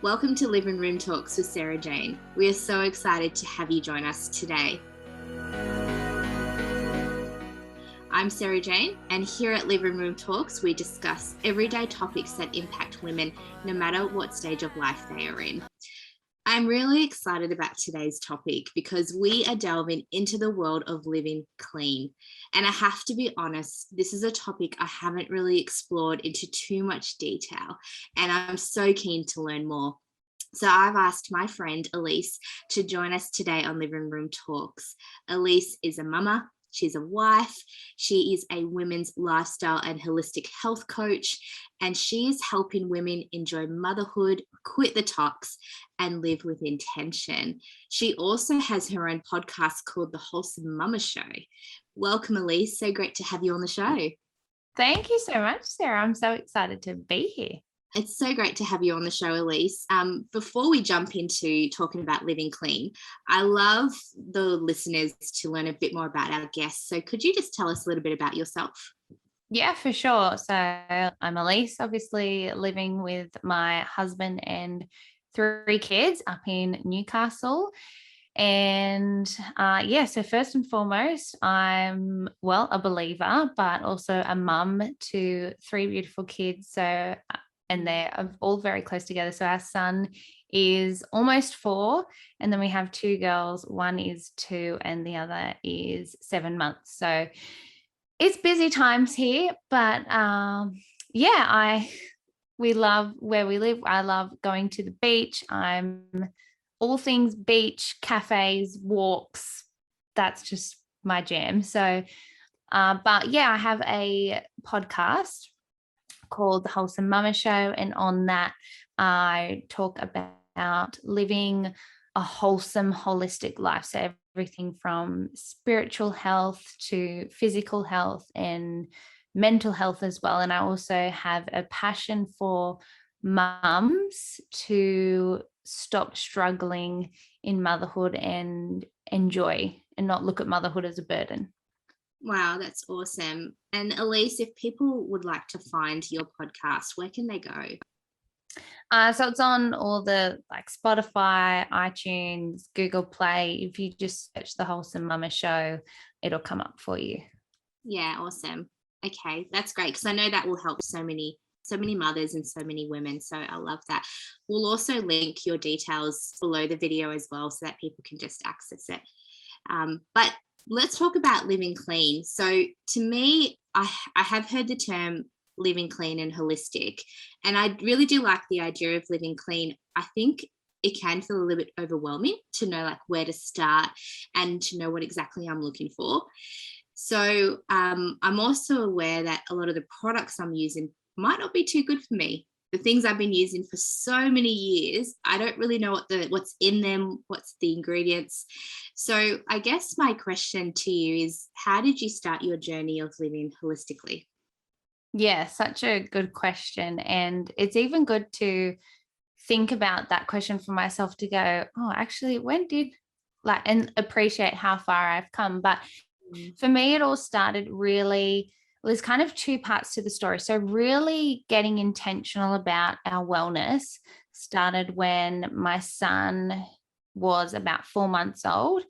Welcome to Living Room Talks with Sarah Jane. We are so excited to have you join us today. I'm Sarah Jane, and here at Living Room Talks, we discuss everyday topics that impact women, no matter what stage of life they are in. I'm really excited about today's topic because we are delving into the world of living clean. And I have to be honest, this is a topic I haven't really explored into too much detail, and I'm so keen to learn more. So I've asked my friend Elyse to join us today on Living Room Talks. Elyse is a mama. She's a wife. She is a women's lifestyle and holistic health coach, and she is helping women enjoy motherhood, quit the tox, and live with intention. She also has her own podcast called the WholesomeMumma Show. Welcome, Elyse. So great to have you on the show. Thank you so much, Sarah. I'm so excited to be here. It's so great to have you on the show, Elyse. Before we jump into talking about living clean, I love the listeners to learn a bit more about our guests. So could you just tell us a little bit about yourself? Yeah, for sure. So I'm Elyse, obviously living with my husband and 3 kids up in Newcastle. And so first and foremost, I'm, a believer, but also a mum to 3 beautiful kids. So and they're all very close together. So our son is almost 4, and then we have 2 girls. One is 2 and the other is 7 months. So it's busy times here, but we love where we live. I love going to the beach. I'm all things beach, cafes, walks. That's just my jam. So, I have a podcast called the WholesomeMumma Show, and on that I talk about living a wholesome, holistic life. So everything from spiritual health to physical health and mental health as well. And I also have a passion for mums to stop struggling in motherhood and enjoy and not look at motherhood as a burden. Wow, that's awesome. And Elyse, if people would like to find your podcast, where can they go? So it's on all the Spotify, iTunes, Google Play. If you just search the WholesomeMumma Show, it'll come up for you. Yeah, awesome. Okay, that's great, because I know that will help so many mothers and so many women. So I love that. We'll also link your details below the video as well, so that people can just access it. But let's talk about living clean. So to me, I have heard the term living clean and holistic, and I really do like the idea of living clean. I think it can feel a little bit overwhelming to know where to start and to know what exactly I'm looking for. So I'm also aware that a lot of the products I'm using might not be too good for me. The things I've been using for so many years, I don't really know what's in them, what's the ingredients. So I guess my question to you is, how did you start your journey of living holistically? Yeah, such a good question. And it's even good to think about that question for myself, to go, oh, actually, and appreciate how far I've come. But for me, it all started really, there's kind of 2 parts to the story. So really getting intentional about our wellness started when my son was about 4 months old,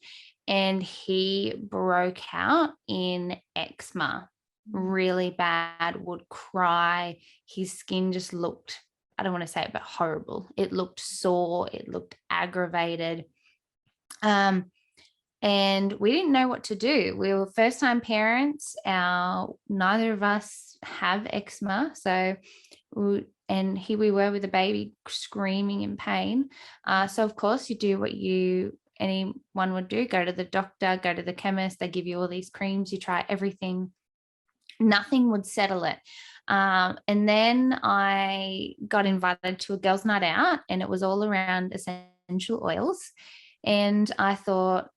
and he broke out in eczema, really bad, would cry. His skin just looked, I don't want to say it, but horrible. It looked sore. It looked aggravated. And we didn't know what to do. We were first-time parents. Neither of us have eczema. So, here we were with a baby screaming in pain. So of course you do what anyone would do: go to the doctor, go to the chemist. They give you all these creams. You try everything. Nothing would settle it. And then I got invited to a girls' night out, and it was all around essential oils. And I thought,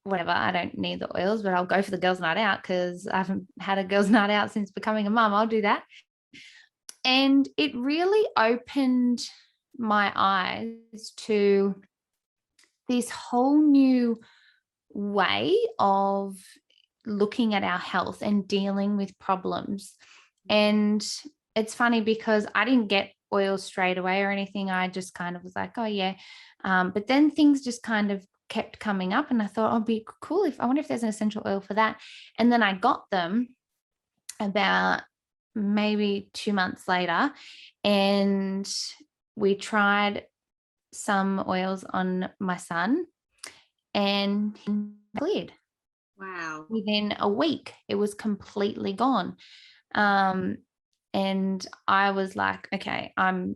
whatever, I don't need the oils, but I'll go for the girls' night out because I haven't had a girls' night out since becoming a mum. I'll do that. And it really opened my eyes to this whole new way of looking at our health and dealing with problems. And it's funny because I didn't get oils straight away or anything. I just kind of was like, oh yeah. But then things just kind of kept coming up, and I thought, oh, it'd be cool I wonder if there's an essential oil for that. And then I got them about maybe 2 months later, and we tried some oils on my son, and he cleared. Wow. Within a week, it was completely gone. And I was like, okay, I'm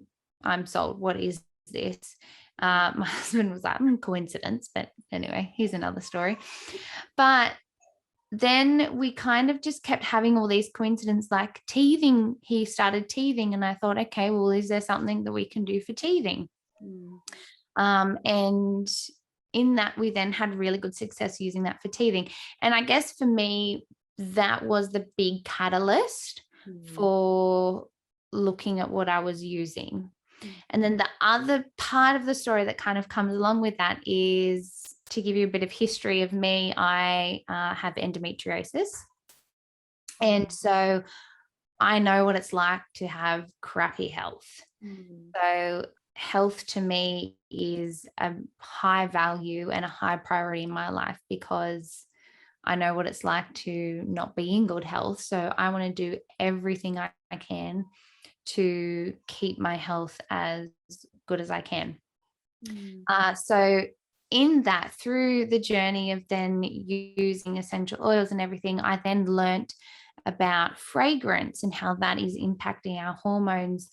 sold. What is this? My husband was like, coincidence, but anyway, here's another story. But then we kind of just kept having all these coincidences, like teething. He started teething, and I thought, okay, well, is there something that we can do for teething? And in that, we then had really good success using that for teething. And I guess for me, that was the big catalyst for looking at what I was using. And then the other part of the story that kind of comes along with that is, to give you a bit of history of me, I have endometriosis. And so I know what it's like to have crappy health. So health to me is a high value and a high priority in my life, because I know what it's like to not be in good health. So I want to do everything I can to keep my health as good as I can. So in that, through the journey of then using essential oils and everything, I then learnt about fragrance and how that is impacting our hormones.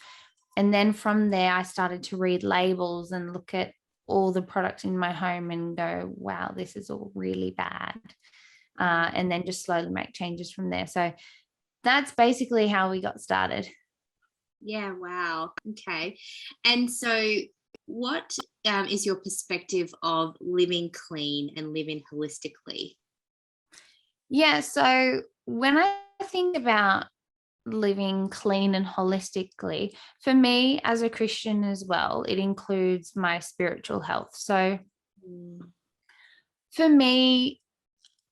And then from there, I started to read labels and look at all the products in my home and go, wow, this is all really bad. And then just slowly make changes from there. So that's basically how we got started. Yeah, wow. Okay. And so what is your perspective of living clean and living holistically? Yeah, so when I think about living clean and holistically, for me as a Christian as well, it includes my spiritual health. So for me,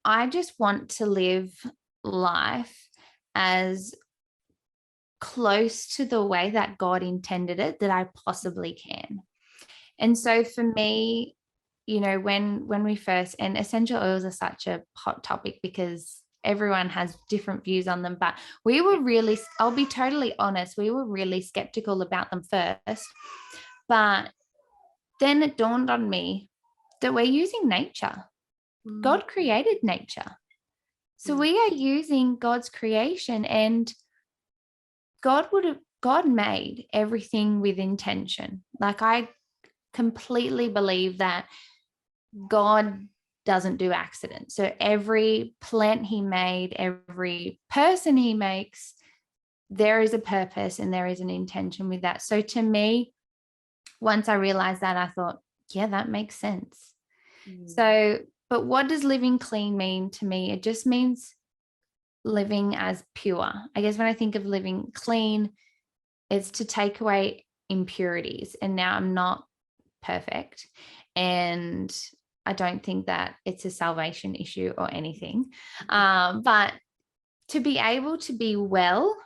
I just want to live life as close to the way that God intended it that I possibly can. And so for me, you know, when we first, and essential oils are such a hot topic because everyone has different views on them, but we were really, I'll be totally honest, we were really skeptical about them first. But then it dawned on me that we're using nature. God created nature. So we are using God's creation, and God made everything with intention. Like, I completely believe that God doesn't do accidents. So every plant he made, every person he makes, there is a purpose and there is an intention with that. So to me, once I realized that, I thought, yeah, that makes sense. So, but what does living clean mean to me? It just means living as pure. I guess when I think of living clean, it's to take away impurities. And now I'm not perfect, and I don't think that it's a salvation issue or anything. But to be able to be well,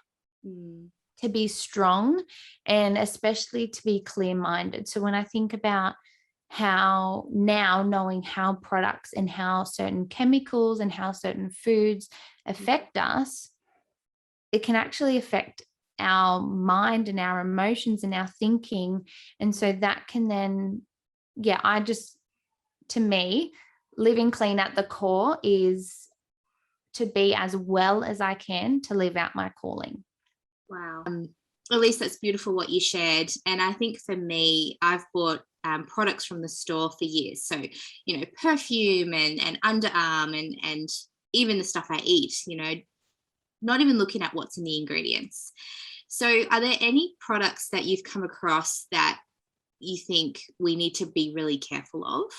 to be strong, and especially to be clear-minded. So when I think about how now knowing how products and how certain chemicals and how certain foods affect us, it can actually affect our mind and our emotions and our thinking. And so that can then, yeah, to me, living clean at the core is to be as well as I can to live out my calling. Wow. At least that's beautiful what you shared. And I think for me, I've bought products from the store for years. So, you know, perfume and underarm and even the stuff I eat, you know, not even looking at what's in the ingredients. So are there any products that you've come across that you think we need to be really careful of?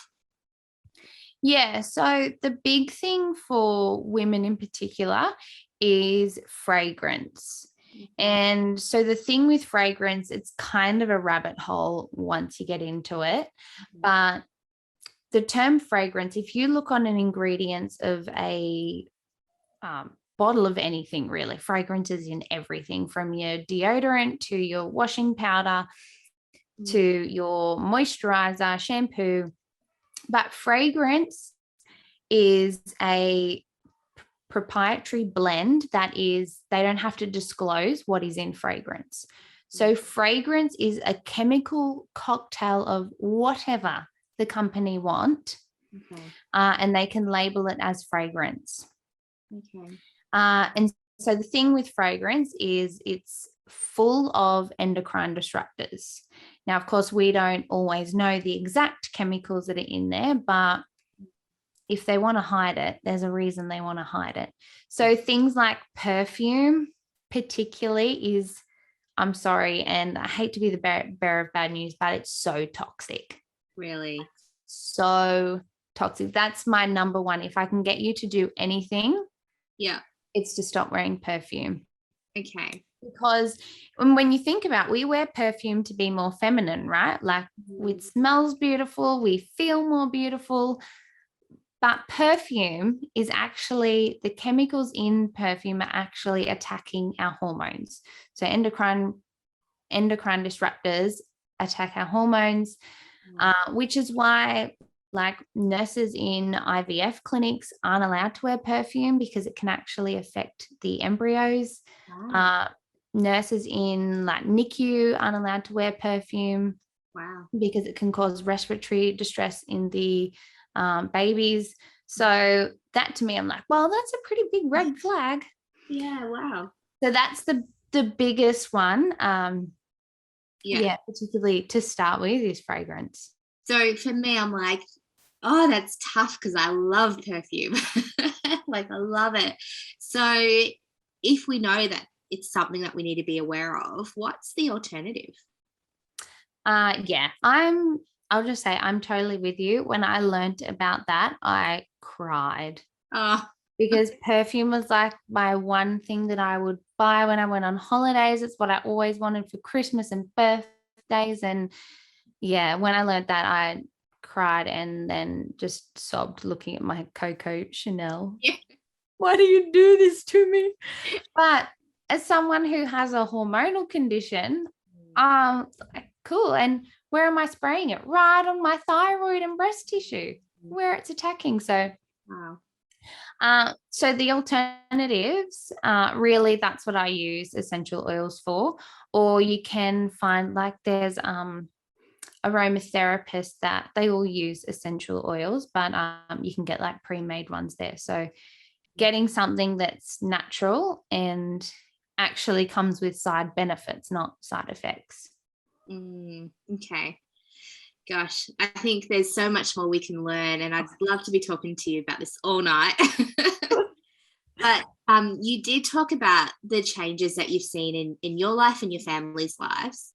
Yeah, so the big thing for women in particular is fragrance. And so the thing with fragrance, it's kind of a rabbit hole once you get into it. But the term fragrance, if you look on an ingredients of a bottle of anything, really. Fragrances in everything, from your deodorant to your washing powder to your moisturizer, shampoo. But fragrance is a proprietary blend that is, they don't have to disclose what is in fragrance. So fragrance is a chemical cocktail of whatever the company want, and they can label it as fragrance. And so the thing with fragrance is it's full of endocrine disruptors. Now, of course, we don't always know the exact chemicals that are in there, but if they want to hide it, there's a reason they want to hide it. So things like perfume particularly is, I'm sorry, and I hate to be the bearer of bad news, but it's so toxic. Really? So toxic. That's my number one. If I can get you to do anything, it's to stop wearing perfume. Okay. Because when you think about it, we wear perfume to be more feminine, right? Like it smells beautiful, we feel more beautiful. But perfume is actually, the chemicals in perfume are actually attacking our hormones. So endocrine disruptors attack our hormones, which is why like nurses in IVF clinics aren't allowed to wear perfume, because it can actually affect the embryos. Nurses in like NICU aren't allowed to wear perfume. Because it can cause respiratory distress in the babies. So that, to me, I'm like, well, that's a pretty big red flag. Wow. So that's the biggest one. Particularly to start with, is fragrance. So for me, I'm like, oh, that's tough, because I love perfume. Like, I love it. So if we know that it's something that we need to be aware of, what's the alternative? I'll just say I'm totally with you. When I learned about that, I cried. Because perfume was like my one thing that I would buy when I went on holidays. It's what I always wanted for Christmas and birthdays. And when I learned that, I cried and then just sobbed looking at my Coco Chanel. Why do you do this to me? But as someone who has a hormonal condition, cool. And where am I spraying it? Right on my thyroid and breast tissue, where it's attacking. So, so the alternatives, really, that's what I use essential oils for. Or you can find, like, there's aromatherapists that they all use essential oils, but you can get like pre-made ones there. So getting something that's natural and actually comes with side benefits, not side effects. Okay. Gosh, I think there's so much more we can learn, and I'd love to be talking to you about this all night. But you did talk about the changes that you've seen in your life and your family's lives.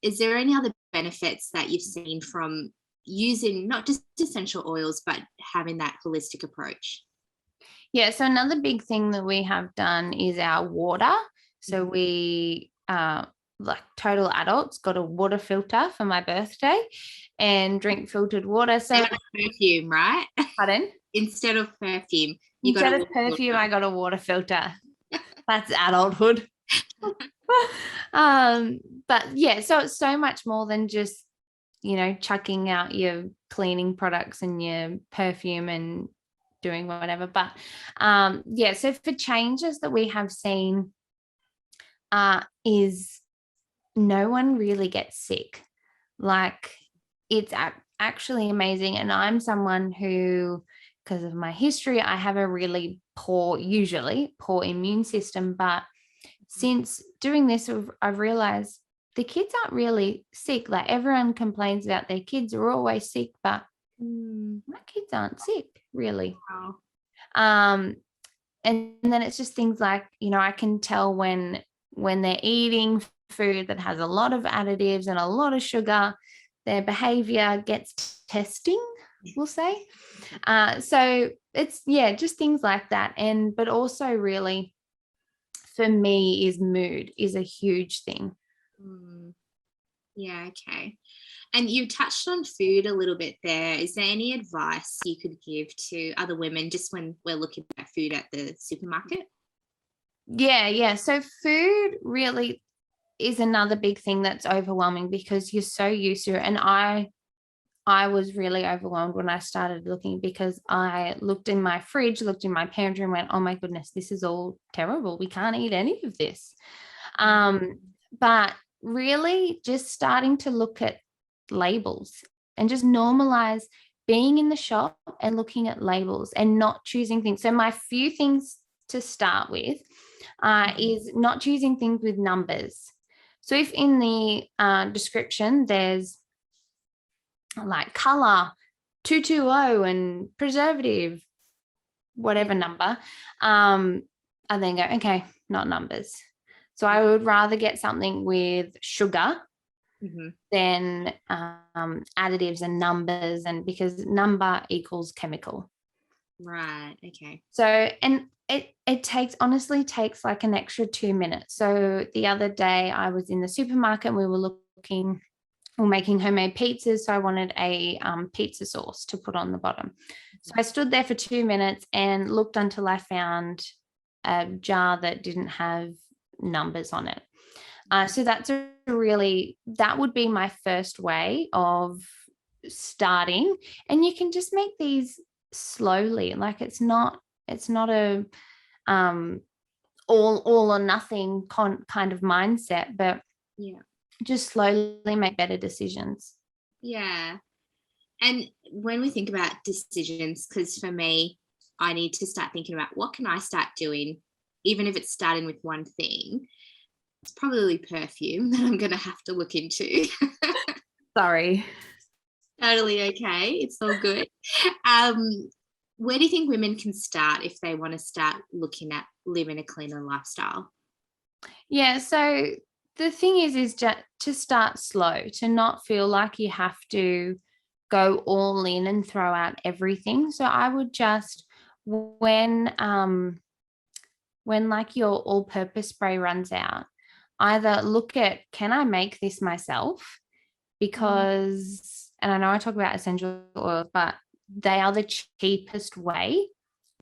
Is there any other benefits that you've seen from using not just essential oils, but having that holistic approach? Yeah, so another big thing that we have done is our water. So we, like total adults, got a water filter for my birthday and drink filtered water. So instead of perfume, right? Pardon? Instead of perfume. Instead of perfume, I got a water filter. That's adulthood. But yeah, so it's so much more than just, chucking out your cleaning products and your perfume and doing whatever. But so for changes that we have seen is no one really gets sick. Like, it's actually amazing. And I'm someone who, because of my history, I have a really usually poor immune system. But since doing this, I've realized the kids aren't really sick. Like, everyone complains about their kids are always sick, but my kids aren't sick, really. Wow. And then it's just things like, I can tell when they're eating food that has a lot of additives and a lot of sugar, their behavior gets testing, we'll say. So it's, just things like that. But also, really, for me, is mood is a huge thing. Yeah, okay. And you touched on food a little bit there. Is there any advice you could give to other women just when we're looking at food at the supermarket? Yeah. So food really is another big thing that's overwhelming because you're so used to it. And I was really overwhelmed when I started looking because I looked in my fridge, looked in my pantry and went, oh my goodness, this is all terrible. We can't eat any of this. But really just starting to look at labels and just normalize being in the shop and looking at labels and not choosing things. So my few things to start with is not choosing things with numbers. So if in the description there's like color 220 and preservative, whatever number, I then go, okay, not numbers. So I would rather get something with sugar than additives and numbers, and because number equals chemical. Right. Okay. So, and it honestly takes like an extra 2 minutes. So the other day I was in the supermarket and we were making homemade pizzas. So I wanted a pizza sauce to put on the bottom. So I stood there for 2 minutes and looked until I found a jar that didn't have numbers on it. So that would be my first way of starting. And you can just make these slowly. Like it's not a all or nothing kind of mindset, but just slowly make better decisions. Yeah. And when we think about decisions, because for me, I need to start thinking about what can I start doing, even if it's starting with one thing. It's probably perfume that I'm going to have to look into. Sorry. Totally okay. It's all good. Where do you think women can start if they want to start looking at living a cleaner lifestyle? Yeah. So the thing is just to start slow, to not feel like you have to go all in and throw out everything. So I would just, when like your all-purpose spray runs out, either look at, can I make this myself? Because, and I know I talk about essential oils, but they are the cheapest way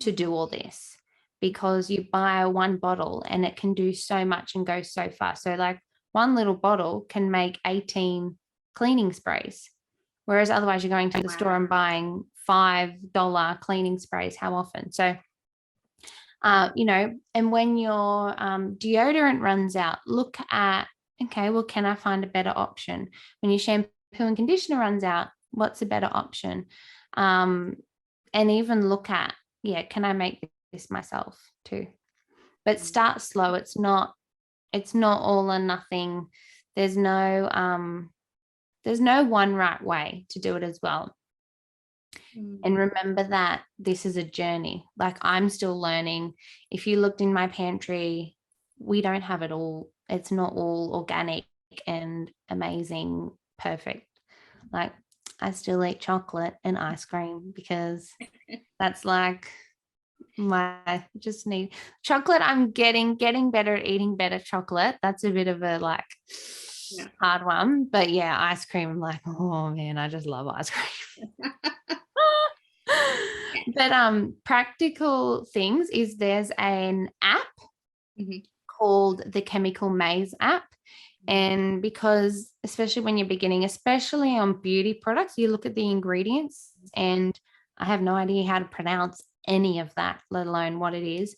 to do all this, because you buy one bottle and it can do so much and go so fast. So like one little bottle can make 18 cleaning sprays, whereas otherwise you're going to the store and buying $5 cleaning sprays. How often? So and when your deodorant runs out, look at, okay, well, can I find a better option? When your shampoo and conditioner runs out, what's a better option? And even look at, can I make this myself too? But start slow. It's not all or nothing. There's no one right way to do it as well. And remember that this is a journey. Like I'm still learning. If you looked in my pantry, we don't have it all. It's not all organic and amazing, perfect. Like I still eat chocolate and ice cream because that's like just need chocolate. I'm getting better at eating better chocolate. That's a bit of a hard one. But yeah, ice cream, I'm like, oh man, I just love ice cream. But practical things is there's an app called the Chemical Maze app. And because especially when you're beginning, especially on beauty products, you look at the ingredients and I have no idea how to pronounce any of that, let alone what it is.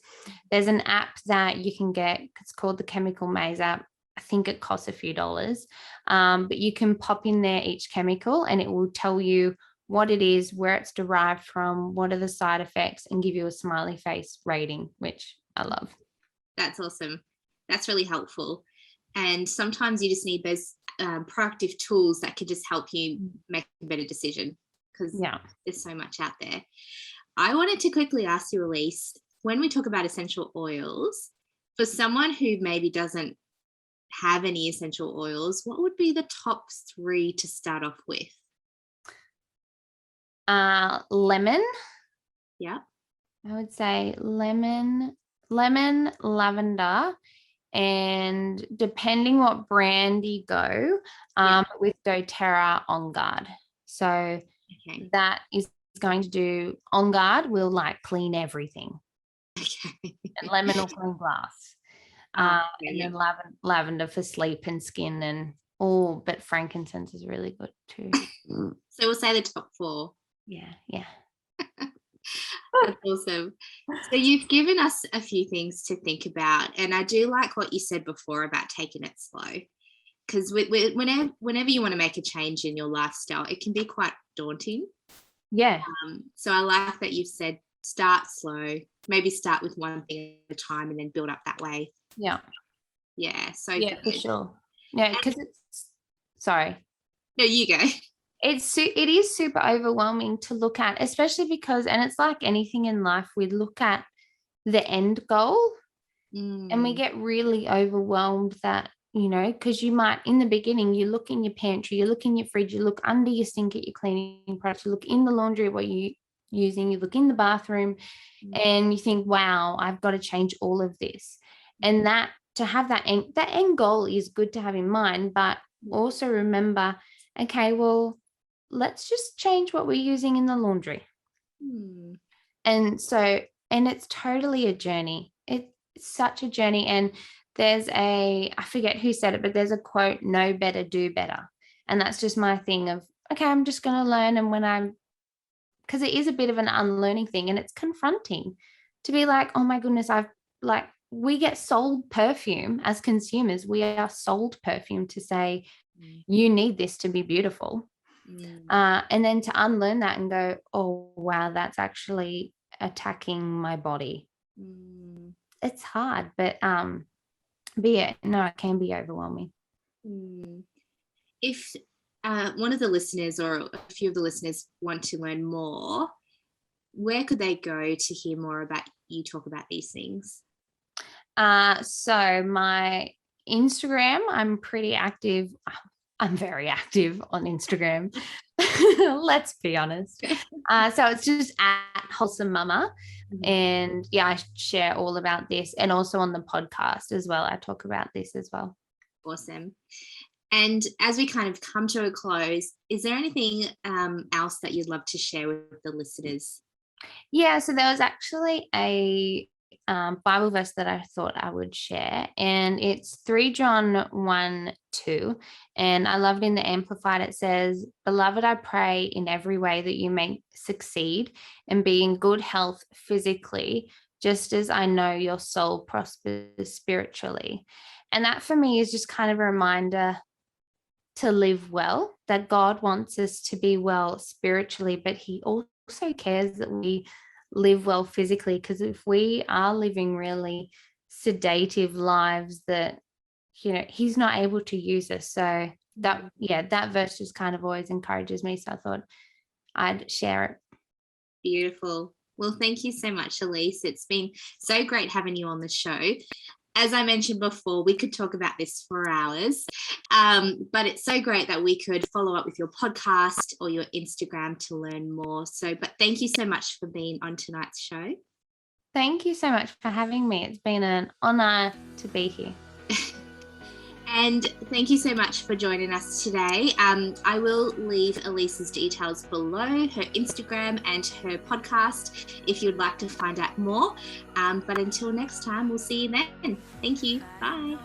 There's an app that you can get. It's called the Chemical Maze app. I think it costs a few dollars, but you can pop in there each chemical and it will tell you what it is, where it's derived from, what are the side effects, and give you a smiley face rating, which I love. That's awesome. That's really helpful. And sometimes you just need those proactive tools that could just help you make a better decision, because there's so much out there. I wanted to quickly ask you, Elyse, when we talk about essential oils, for someone who maybe doesn't have any essential oils, what would be the top 3 to start off with? Lemon. Yeah. I would say lemon, lavender, and depending what brand you go, with doTERRA On Guard. So that is going to do, On Guard will like clean everything. And lemon will clean glass. And then lavender for sleep and skin and all, but frankincense is really good too. So we'll say the top 4. Yeah. That's awesome. So you've given us a few things to think about, and I do like what you said before about taking it slow, because whenever you want to make a change in your lifestyle, it can be quite daunting. Yeah. So I like that you've said start slow, maybe start with one thing at a time and then build up that way. Yeah. So yeah, good. For sure. Yeah, because it's, sorry. No, you go. It is super overwhelming to look at, especially because, and it's like anything in life, we look at the end goal and we get really overwhelmed that, you know, because you might, in the beginning, you look in your pantry, you look in your fridge, you look under your sink at your cleaning products, you look in the laundry, what you're using, you look in the bathroom, and you think, wow, I've got to change all of this. And that, to have that end goal is good to have in mind, but also remember, okay, well, let's just change what we're using in the laundry. And so, and it's totally a journey. It's such a journey. And there's I forget who said it, but there's a quote, know better, do better. And that's just my thing of, okay, I'm just going to learn. And because it is a bit of an unlearning thing, and it's confronting to be like, oh my goodness, we get sold perfume as consumers. We are sold perfume to say, you need this to be beautiful. And then to unlearn that and go, oh, wow, that's actually attacking my body. It's hard, but it can be overwhelming. If one of the listeners or a few of the listeners want to learn more, where could they go to hear more about you talk about these things? So my Instagram, I'm pretty active. I'm very active on Instagram. Let's be honest. So it's just at WholesomeMumma. And I share all about this, and also on the podcast as well. I talk about this as well. Awesome. And as we kind of come to a close, is there anything else that you'd love to share with the listeners? Yeah, so there was actually a Bible verse that I thought I would share, and it's 3 John 1:2, and I love it in the Amplified. It says, "Beloved, I pray in every way that you may succeed and be in good health physically, just as I know your soul prospers spiritually." And that for me is just kind of a reminder to live well, that God wants us to be well spiritually, but he also cares that we live well physically, because if we are living really sedative lives, that, you know, he's not able to use us. So that verse just kind of always encourages me. So I thought I'd share it. Beautiful. Well, thank you so much, Elyse. It's been so great having you on the show. As I mentioned before, we could talk about this for hours, but it's so great that we could follow up with your podcast or your Instagram to learn more. But thank you so much for being on tonight's show. Thank you so much for having me. It's been an honor to be here. And thank you so much for joining us today. I will leave Elyse's details below, her Instagram and her podcast, if you'd like to find out more. But until next time, we'll see you then. Thank you. Bye.